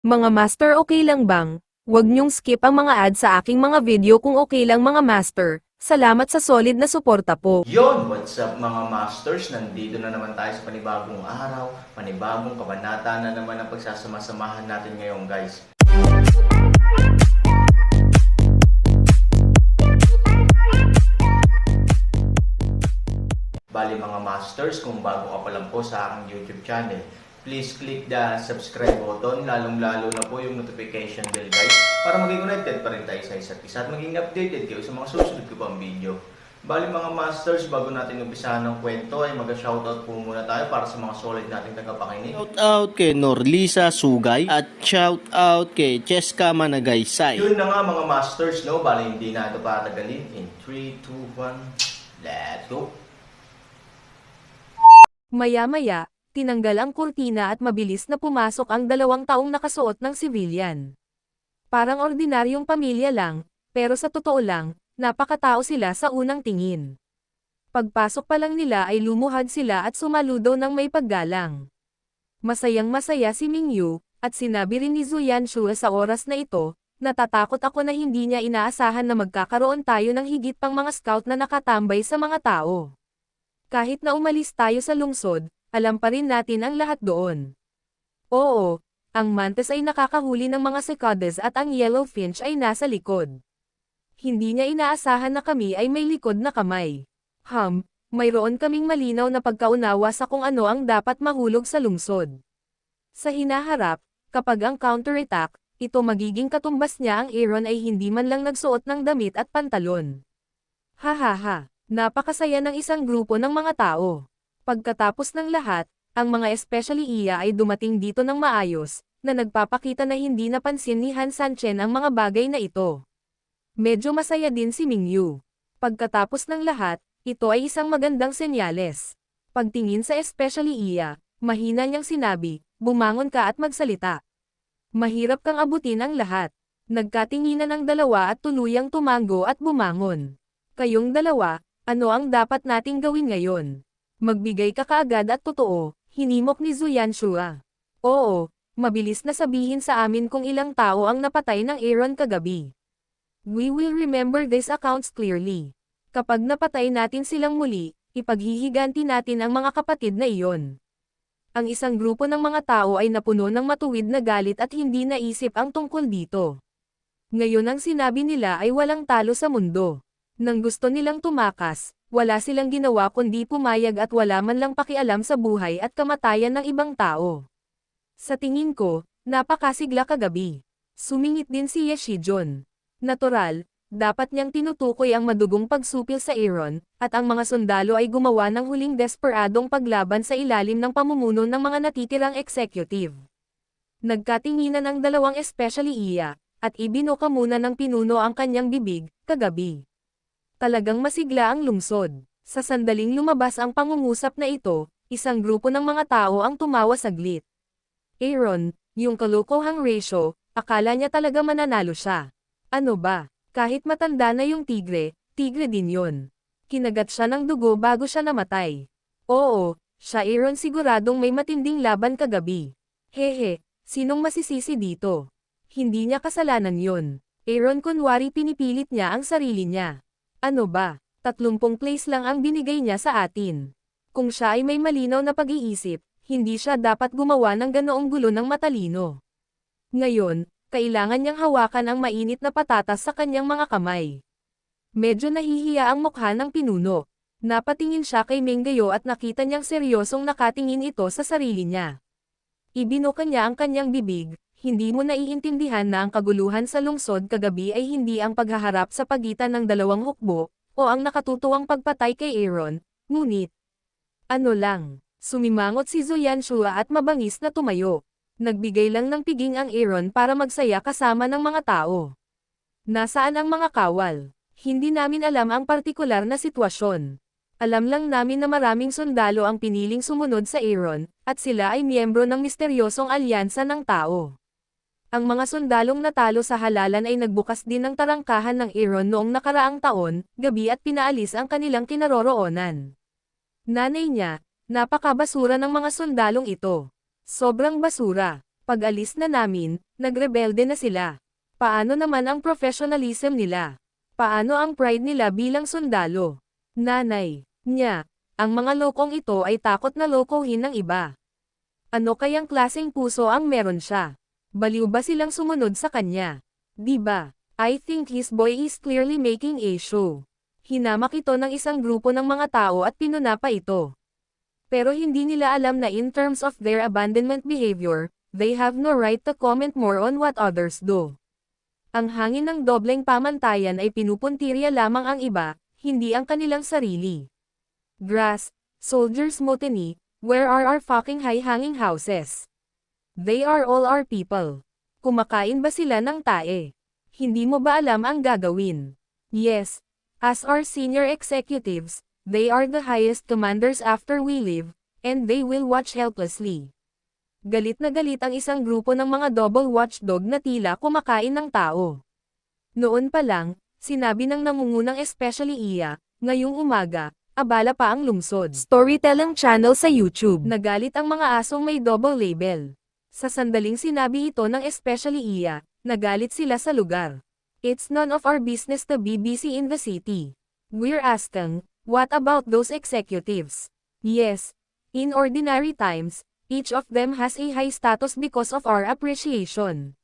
Mga master, okay lang bang? Huwag niyong skip ang mga ads sa aking mga video kung okay lang mga master. Salamat sa solid na suporta po. Yon, what's up mga masters? Nandito na naman tayo sa panibagong araw, panibagong kabanata na naman ang pagsasama-samahan natin ngayon guys. Bali mga masters, kung bago ka pa lang po sa aking YouTube channel, please click the subscribe button, lalong-lalo na po yung notification bell guys, para maging connected pa rin tayo sa isa't isa at maging updated kayo sa mga susunod ko pang video. Bali mga masters, bago natin umpisahan ng kwento ay mag-shoutout po muna tayo para sa mga solid nating tagapakinig. Shoutout kay Norlisa Sugay at shoutout kay Cheska Managaysay. Yun na nga mga masters, no? Bali hindi na ito patagalin. In 3, 2, 1, let's go! Maya-maya, tinanggal ang kurtina at mabilis na pumasok ang 2 taong nakasuot ng civilian. Parang ordinaryong pamilya lang, pero sa totoo lang, napakatao sila sa unang tingin. Pagpasok pa lang nila ay lumuhad sila at sumaludo ng may paggalang. Masayang-masaya si Mingyu, at sinabi rin ni Zuyan Shua sa oras na ito, natatakot ako na hindi niya inaasahan na magkakaroon tayo ng higit pang mga scout na nakatambay sa mga tao. Kahit na umalis tayo sa lungsod, alam pa rin natin ang lahat doon. Oo, ang mantis ay nakakahuli ng mga cicadas at ang yellowfinch ay nasa likod. Hindi niya inaasahan na kami ay may likod na kamay. Mayroon kaming malinaw na pagkaunawa sa kung ano ang dapat mahulog sa lungsod. Sa hinaharap, kapag ang counterattack, ito magiging katumbas niya ang Aaron ay hindi man lang nagsuot ng damit at pantalon. Hahaha. Napakasaya ng isang grupo ng mga tao. Pagkatapos ng lahat, ang mga especially iya ay dumating dito ng maayos, na nagpapakita na hindi napansin ni Han Sanchen ang mga bagay na ito. Medyo masaya din si Mingyu. Pagkatapos ng lahat, ito ay isang magandang senyales. Pagtingin sa especially iya, mahina niyang sinabi, bumangon ka at magsalita. Mahirap kang abutin ang lahat. Nagkatinginan ang dalawa at tuluyang tumango at bumangon. Kayong dalawa, ano ang dapat nating gawin ngayon? Magbigay ka kaagad at totoo, hinimok ni Zuyan Shua. Oo, mabilis na sabihin sa amin kung ilang tao ang napatay ng Aaron kagabi. We will remember these accounts clearly. Kapag napatay natin silang muli, ipaghihiganti natin ang mga kapatid na iyon. Ang isang grupo ng mga tao ay napuno ng matuwid na galit at hindi naisip ang tungkol dito. Ngayon ang sinabi nila ay walang talo sa mundo. Nang gusto nilang tumakas, wala silang ginawa kundi pumayag at wala man lang pakialam sa buhay at kamatayan ng ibang tao. Sa tingin ko, napakasigla kagabi. Sumingit din si Yeshijon. Natural, dapat niyang tinutukoy ang madugong pagsupil sa Aaron, at ang mga sundalo ay gumawa ng huling desperadong paglaban sa ilalim ng pamumuno ng mga natitirang executive. Nagkatinginan ang dalawang especially iya, at ibinuka muna ng pinuno ang kanyang bibig, kagabi. Talagang masigla ang lungsod. Sa sandaling lumabas ang pangungusap na ito, isang grupo ng mga tao ang tumawa saglit. Aaron, yung kalokohang ratio, akala niya talaga mananalo siya. Ano ba? Kahit matanda na yung tigre, tigre din yon. Kinagat siya ng dugo bago siya namatay. Oo, siya Aaron siguradong may matinding laban kagabi. Hehe, sinong masisisi dito? Hindi niya kasalanan yon. Aaron kunwari pinipilit niya ang sarili niya. Ano ba? 30 place lang ang binigay niya sa atin. Kung siya ay may malinaw na pag-iisip, hindi siya dapat gumawa ng ganoong gulo ng matalino. Ngayon, kailangan niyang hawakan ang mainit na patatas sa kanyang mga kamay. Medyo nahihiya ang mukha ng pinuno. Napatingin siya kay Menggayo at nakita niyang seryosong nakatingin ito sa sarili niya. Ibinuka niya ang kanyang bibig. Hindi mo naiintindihan na ang kaguluhan sa lungsod kagabi ay hindi ang paghaharap sa pagitan ng dalawang hukbo, o ang nakatutuwang pagpatay kay Aaron, ngunit, ano lang, sumimangot si Zuyan Shua at mabangis na tumayo. Nagbigay lang ng piging ang Aaron para magsaya kasama ng mga tao. Nasaan ang mga kawal? Hindi namin alam ang partikular na sitwasyon. Alam lang namin na maraming sundalo ang piniling sumunod sa Aaron, at sila ay miyembro ng misteryosong alyansa ng tao. Ang mga sundalong natalo sa halalan ay nagbukas din ng tarangkahan ng Aaron noong nakaraang taon, gabi at pinaalis ang kanilang kinaroroonan. Nanay niya, napakabasura ng mga sundalong ito. Sobrang basura. Pag-alis na namin, nagrebelde na sila. Paano naman ang professionalism nila? Paano ang pride nila bilang sundalo? Nanay niya, ang mga lokong ito ay takot na lokohin ng iba. Ano kayang klaseng puso ang meron siya? Baliw ba silang sumunod sa kanya? Di ba? I think his boy is clearly making a show. Hinamak ito ng isang grupo ng mga tao at pinuna pa ito. Pero hindi nila alam na in terms of their abandonment behavior, they have no right to comment more on what others do. Ang hangin ng dobleng pamantayan ay pinupuntirya lamang ang iba, hindi ang kanilang sarili. Grass, soldiers mutiny, where are our fucking high-hanging houses? They are all our people. Kumakain ba sila ng tae? Hindi mo ba alam ang gagawin? Yes, as our senior executives, they are the highest commanders after we leave, and they will watch helplessly. Galit na galit ang isang grupo ng mga double watchdog na tila kumakain ng tao. Noon pa lang, sinabi ng nangungunang especially iya, ngayong umaga, abala pa ang lungsod. Storytelling channel sa YouTube. Nagalit ang mga asong may double label. Sa sandaling sinabi ito ng especially iya, nagalit sila sa lugar. It's none of our business to be busy in the city. We're asking, what about those executives? Yes, in ordinary times, each of them has a high status because of our appreciation.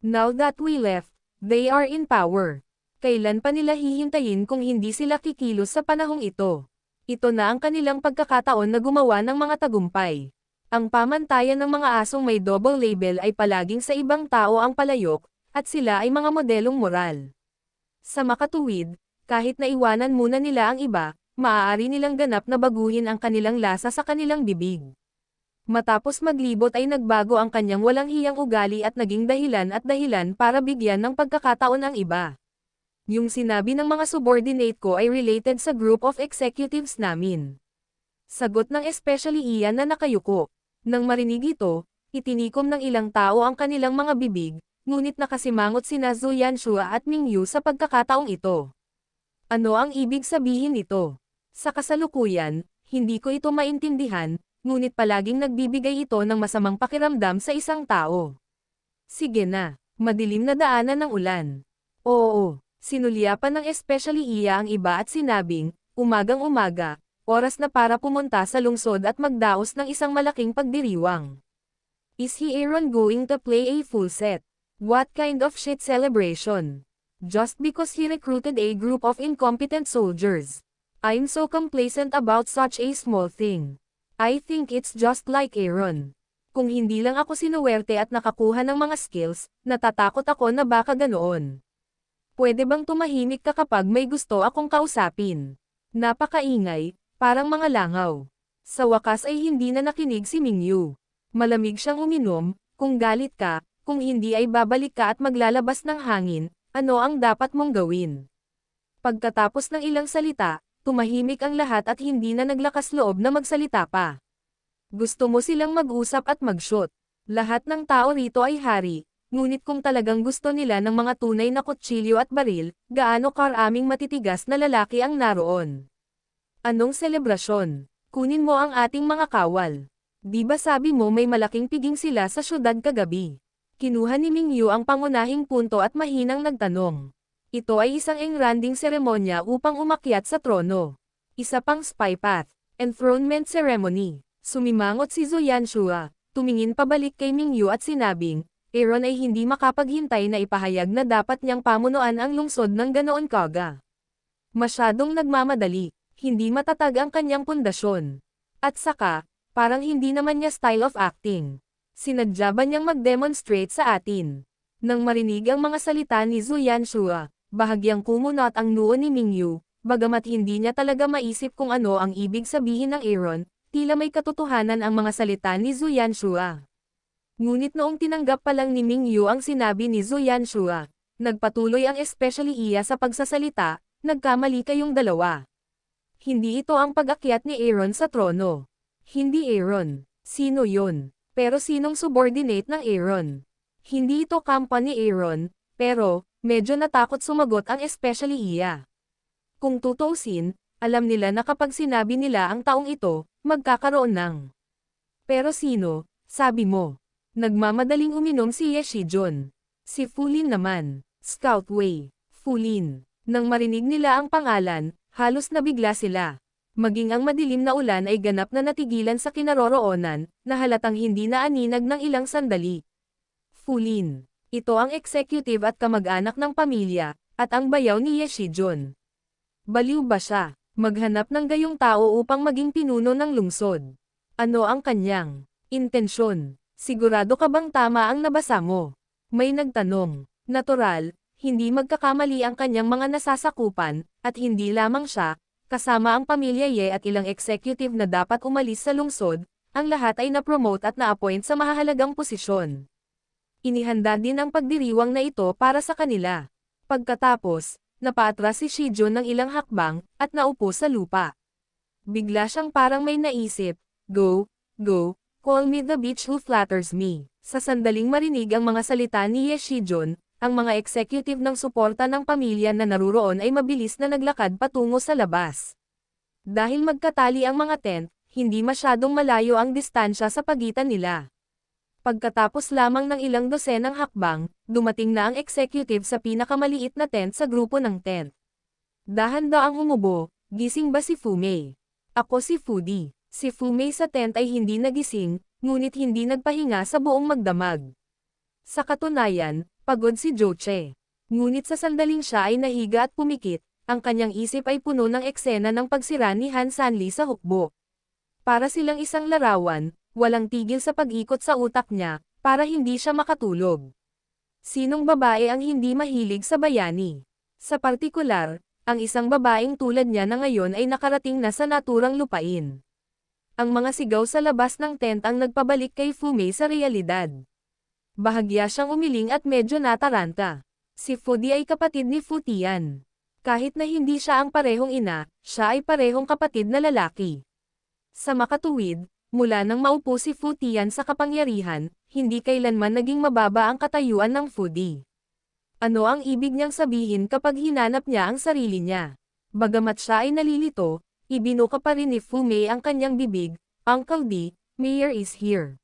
Now that we left, they are in power. Kailan pa nila hihintayin kung hindi sila kikilos sa panahong ito? Ito na ang kanilang pagkakataon na gumawa ng mga tagumpay. Ang pamantayan ng mga asong may double label ay palaging sa ibang tao ang palayok, at sila ay mga modelong moral. Sa makatuwid, kahit na iwanan muna nila ang iba, maaari nilang ganap na baguhin ang kanilang lasa sa kanilang bibig. Matapos maglibot ay nagbago ang kanyang walang hiyang ugali at naging dahilan para bigyan ng pagkakataon ang iba. Yung sinabi ng mga subordinate ko ay related sa group of executives namin. Sagot ng especially iyan na nakayuko. Nang marinig ito, itinikom ng ilang tao ang kanilang mga bibig, ngunit nakasimangot sina Zhu Yanshua at Ming Yu sa pagkakataong ito. Ano ang ibig sabihin nito? Sa kasalukuyan, hindi ko ito maintindihan, ngunit palaging nagbibigay ito ng masamang pakiramdam sa isang tao. Sige na, madilim na daanan ng ulan. Oo, sinulyapan ng especially iya ang iba at sinabing, umagang-umaga, oras na para pumunta sa lungsod at magdaos ng isang malaking pagdiriwang. Is he Aaron going to play a full set? What kind of shit celebration? Just because he recruited a group of incompetent soldiers. I'm so complacent about such a small thing. I think it's just like Aaron. Kung hindi lang ako sinuwerte at nakakuha ng mga skills, natatakot ako na baka ganoon. Pwede bang tumahimik ka kapag may gusto akong kausapin? Napakaingay, parang mga langaw. Sa wakas ay hindi na nakinig si Ming Yu. Malamig siyang uminom, kung galit ka, kung hindi ay babalik ka at maglalabas ng hangin, ano ang dapat mong gawin? Pagkatapos ng ilang salita, tumahimik ang lahat at hindi na naglakas loob na magsalita pa. Gusto mo silang mag-usap at mag-shoot. Lahat ng tao rito ay hari, ngunit kung talagang gusto nila ng mga tunay na kutsilyo at baril, gaano karaming matitigas na lalaki ang naroon. Anong selebrasyon? Kunin mo ang ating mga kawal. Di ba sabi mo may malaking piging sila sa syudad kagabi? Kinuha ni Ming Yu ang pangunahing punto at mahinang nagtanong. Ito ay isang engranding seremonya upang umakyat sa trono. Isa pang spy path, enthronement ceremony. Sumimangot si Zhu Yanshua, tumingin pabalik kay Ming Yu at sinabing, Aaron ay hindi makapaghintay na ipahayag na dapat niyang pamunuan ang lungsod ng ganoon kaga. Masyadong nagmamadali, hindi matatag ang kanyang pundasyon. At saka, parang hindi naman niya style of acting. Sinadya ba niyang mag-demonstrate sa atin? Nang marinig ang mga salita ni Zhu Yanshua, bahagyang kumunot ang noo ni Ming Yu, bagamat hindi niya talaga maisip kung ano ang ibig sabihin ng Aaron, tila may katotohanan ang mga salita ni Zhu Yanshua. Ngunit noong tinanggap pa lang ni Ming Yu ang sinabi ni Zhu Yanshua, nagpatuloy ang especially iya sa pagsasalita, nagkamali kayong dalawa. Hindi ito ang pag-akyat ni Aaron sa trono. Hindi Aaron. Sino yun? Pero sinong subordinate ng Aaron? Hindi ito kampa ni Aaron, pero, medyo natakot sumagot ang especially iya. Kung tutuusin, alam nila na kapag sinabi nila ang taong ito, magkakaroon ng. Pero sino, sabi mo? Nagmamadaling uminom si Ye Shijun. Si Fulin naman, Scout Wei, Fulin. Nang marinig nila ang pangalan, halos nabigla sila. Maging ang madilim na ulan ay ganap na natigilan sa kinaroroonan, na halatang hindi na aninag ng ilang sandali. Fulin. Ito ang executive at kamag-anak ng pamilya, at ang bayaw ni Ye Shijun. Baliw ba siya? Maghanap ng gayong tao upang maging pinuno ng lungsod. Ano ang kanyang intensyon? Sigurado ka bang tama ang nabasa mo? May nagtanong. Natural, hindi magkakamali ang kanyang mga nasasakupan, at hindi lamang siya, kasama ang pamilya Ye at ilang executive na dapat umalis sa lungsod, ang lahat ay na-promote at na-appoint sa mahahalagang posisyon. Inihanda din ang pagdiriwang na ito para sa kanila. Pagkatapos, napaatras si Shijun ng ilang hakbang, at naupo sa lupa. Bigla siyang parang may naisip, go, call me the bitch who flatters me. Sa sandaling marinig ang mga salita ni Ye Shijun, ang mga executive ng suporta ng pamilya na naruroon ay mabilis na naglakad patungo sa labas. Dahil magkatali ang mga tent, hindi masyadong malayo ang distansya sa pagitan nila. Pagkatapos lamang ng ilang dosenang hakbang, dumating na ang executive sa pinakamaliit na tent sa grupo ng tent. Dahan-daang humubo, gising ba si Fumei? Ako si Fudi. Si Fumei sa tent ay hindi nagising, ngunit hindi nagpahinga sa buong magdamag. Sa katunayan, pagod si Joche. Ngunit sa sandaling siya ay nahiga at pumikit, ang kanyang isip ay puno ng eksena ng pagsira ni Han Sanli sa hukbo. Para silang isang larawan, walang tigil sa pag-ikot sa utak niya, para hindi siya makatulog. Sinong babae ang hindi mahilig sa bayani? Sa partikular, ang isang babaeng tulad niya na ngayon ay nakarating na sa naturang lupain. Ang mga sigaw sa labas ng tent ang nagpabalik kay Fumei sa realidad. Bahagya siyang umiling at medyo nataranta. Si Fudi ay kapatid ni Futian. Kahit na hindi siya ang parehong ina, siya ay parehong kapatid na lalaki. Sa makatuwid, mula nang maupo si Futian sa kapangyarihan, hindi kailanman naging mababa ang katayuan ng Fudi. Ano ang ibig niyang sabihin kapag hinanap niya ang sarili niya? Bagamat siya ay nalilito, ibinuka pa rin ni Fumei ang kanyang bibig, Uncle D, Mayor is here.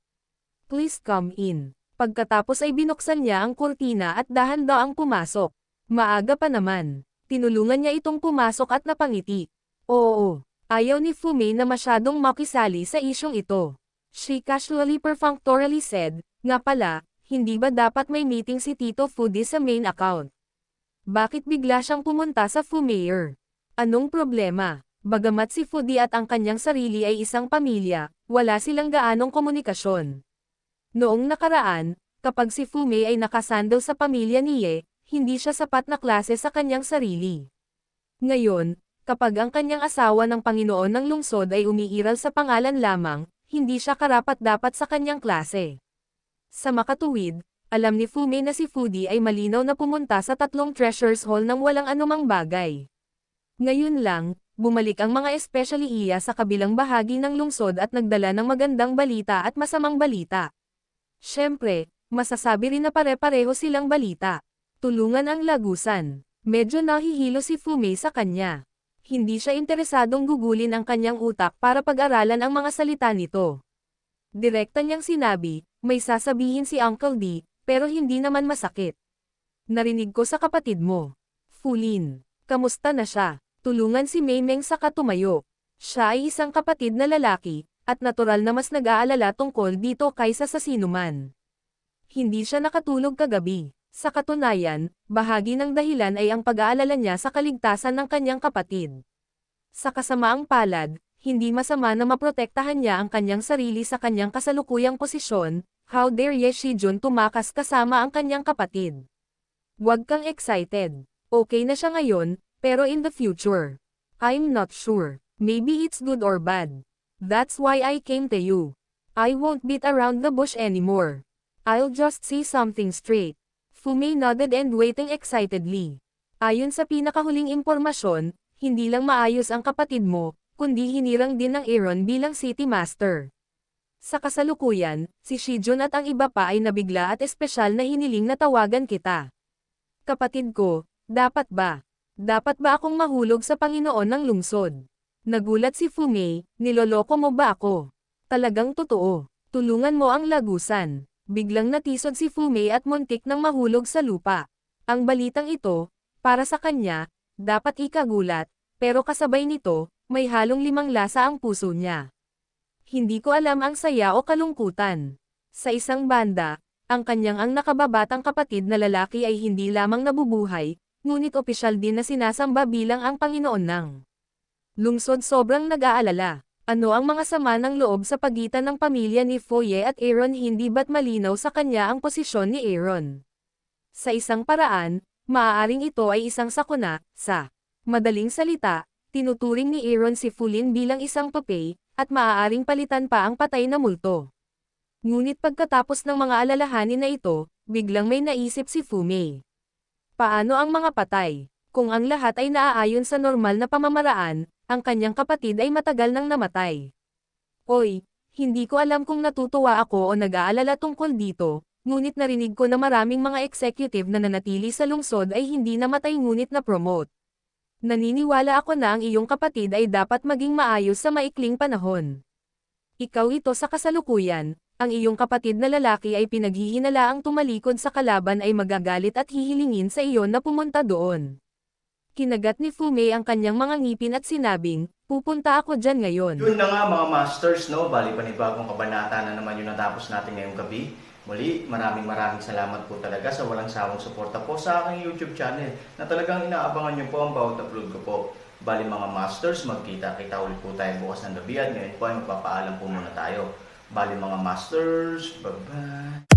Please come in. Pagkatapos ay binuksan niya ang kurtina at dahan-daang pumasok. Maaga pa naman. Tinulungan niya itong pumasok at napangiti. Oo. Ayaw ni Fumei na masyadong makisali sa isyong ito. She casually perfunctorily said, nga pala, hindi ba dapat may meeting si Tito Fudi sa main account? Bakit bigla siyang pumunta sa Fumayor? Anong problema? Bagamat si Fudi at ang kanyang sarili ay isang pamilya, wala silang gaanong komunikasyon. Noong nakaraan, kapag si Fumei ay nakasandal sa pamilya ni Ye, hindi siya sapat na klase sa kanyang sarili. Ngayon, kapag ang kanyang asawa ng Panginoon ng lungsod ay umiiral sa pangalan lamang, hindi siya karapat-dapat sa kanyang klase. Sa makatuwid, alam ni Fumei na si Fudi ay malinaw na pumunta sa 3 treasures hall nang walang anumang bagay. Ngayon lang, bumalik ang mga especially iya sa kabilang bahagi ng lungsod at nagdala ng magandang balita at masamang balita. Siyempre, masasabi rin na pare-pareho silang balita. Tulungan ang lagusan. Medyo nahihilo si Fumei sa kanya. Hindi siya interesadong gugulin ang kanyang utak para pag-aralan ang mga salita nito. Direkta niyang sinabi, may sasabihin si Uncle D, pero hindi naman masakit. Narinig ko sa kapatid mo. Fulin. Kamusta na siya? Tulungan si Maymeng sa katumayo. Siya ay isang kapatid na lalaki, at natural na mas nag-aalala tungkol dito kaysa sa sinuman. Hindi siya nakatulog kagabi. Sa katunayan, bahagi ng dahilan ay ang pag-aalala niya sa kaligtasan ng kanyang kapatid. Sa kasamaang palad, hindi masama na maprotektahan niya ang kanyang sarili sa kanyang kasalukuyang posisyon. How dare Ye Shijun tumakas kasama ang kanyang kapatid? Huwag kang excited. Okay na siya ngayon, pero in the future, I'm not sure. Maybe it's good or bad. That's why I came to you. I won't beat around the bush anymore. I'll just say something straight. Fumei nodded and waiting excitedly. Ayon sa pinakahuling impormasyon, hindi lang maayos ang kapatid mo, kundi hinirang din ng Aaron bilang City Master. Sa kasalukuyan, si Shijun at ang iba pa ay nabigla at espesyal na hiniling na tawagan kita. Kapatid ko, dapat ba? Dapat ba akong mahulog sa Panginoon ng lungsod? Nagulat si Fumei, niloloko mo ba ako? Talagang totoo. Tulungan mo ang lagusan. Biglang natisod si Fumei at muntik nang mahulog sa lupa. Ang balitang ito, para sa kanya, dapat ikagulat, pero kasabay nito, may halong limang lasa ang puso niya. Hindi ko alam ang saya o kalungkutan. Sa isang banda, ang nakababatang kapatid na lalaki ay hindi lamang nabubuhay, ngunit opisyal din na sinasamba bilang ang Panginoon ng lungsod. Sobrang nag-aalala. Ano ang mga sama ng loob sa pagitan ng pamilya ni Foye at Aaron? Hindi ba't malinaw sa kanya ang posisyon ni Aaron? Sa isang paraan, maaaring ito ay isang sakuna. Sa madaling salita, tinuturing ni Aaron si Fulin bilang isang papay, at maaaring palitan pa ang patay na multo. Ngunit pagkatapos ng mga alalahanin na ito, biglang may naisip si Fumei. Paano ang mga patay? Kung ang lahat ay naaayon sa normal na pamamaraan, ang kanyang kapatid ay matagal nang namatay. Oy, hindi ko alam kung natutuwa ako o nag-aalala tungkol dito, ngunit narinig ko na maraming mga executive na nanatili sa lungsod ay hindi namatay ngunit na-promote. Naniniwala ako na ang iyong kapatid ay dapat maging maayos sa maikling panahon. Ikaw ito sa kasalukuyan, ang iyong kapatid na lalaki ay pinaghihinalaang tumalikod sa kalaban ay magagalit at hihilingin sa iyo na pumunta doon. Kinagat ni Fumei ang kanyang mga ngipin at sinabing, pupunta ako dyan ngayon. Yun na nga mga masters, no? Bali panibagong kabanata na naman yung natapos natin ngayong gabi. Muli, maraming salamat po talaga sa walang sawang suporta po sa aking YouTube channel na talagang inaabangan nyo po ang bawat upload ko po. Bali mga masters, magkita-kita ulit po tayo bukas ng gabi at ngayon po ay magpapaalam po muna tayo. Bali mga masters, bye-bye!